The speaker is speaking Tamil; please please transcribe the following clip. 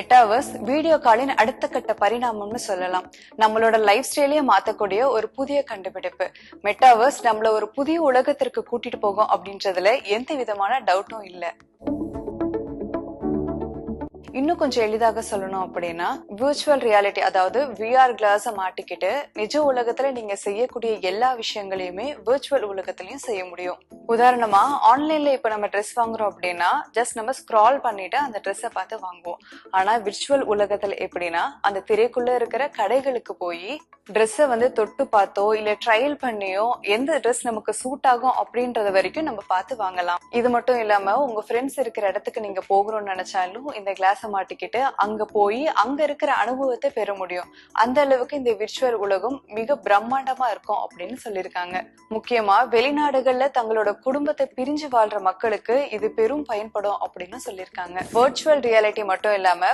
மெட்டாவர்ஸ் வீடியோ காலின் அடுத்த கட்ட பரிணாமம்னு சொல்லலாம். நம்மளோட லைஃப் ஸ்டைலையே மாத்தக்கூடிய ஒரு புதிய கண்டுபிடிப்பு. மெட்டாவர்ஸ் நம்மள ஒரு புதிய உலகத்திற்கு கூட்டிட்டு போகும் அப்படின்றதுல எந்த விதமான டவுட்டும் இல்ல. இன்னும் கொஞ்சம் எளிதாக சொல்லணும் அப்படின்னா, விர்ச்சுவல் ரியாலிட்டி, அதாவது விஆர் கிளாஸ் மாட்டிக்கிட்டு நிஜ உலகத்துல நீங்க செய்யக்கூடிய எல்லா விஷயங்களையுமே விர்ச்சுவல் உலகத்திலயும் செய்ய முடியும். உதாரணமா, ஆன்லைன்ல இப்ப நம்ம ட்ரெஸ் வாங்குறோம் அப்படின்னா ஜஸ்ட் நம்ம ஸ்க்ரால் பண்ணிட்டு அந்த ட்ரெஸ்ஸை பார்த்து வாங்குவோம். ஆனா விர்ச்சுவல் உலகத்துல எப்படின்னா, அந்த திரைக்குள்ள இருக்கிற கடைகளுக்கு போய் ட்ரெஸ்ஸை தொட்டு பார்த்தோ இல்ல ட்ரையல் பண்ணியோ எந்த ட்ரெஸ் நமக்கு சூட் ஆகும் அப்படின்றது வரைக்கும் நம்ம பார்த்து வாங்கலாம். இது மட்டும் இல்லாம உங்க ஃப்ரெண்ட்ஸ் இருக்கிற இடத்துக்கு நீங்க போகணும்னு நினைச்சாலும் இந்த கிளாஸ மாட்டிக்கிட்டு அங்க போய் அங்க இருக்கிற அனுபவத்தை பெற முடியும். அந்த அளவுக்கு இந்த விர்ச்சுவல் உலகம் மிக பிரம்மாண்டமா இருக்கும் அப்படின்னு சொல்லியிருக்காங்க. முக்கியமா வெளிநாடுகள்ல தங்களோட குடும்பத்தை பிரிஞ்சு வாழ்ற மக்களுக்கு இது பெரும் பயன்படும் அப்படின்னு சொல்லியிருக்காங்க. விர்ச்சுவல் ரியாலிட்டி மட்டும் இல்லாம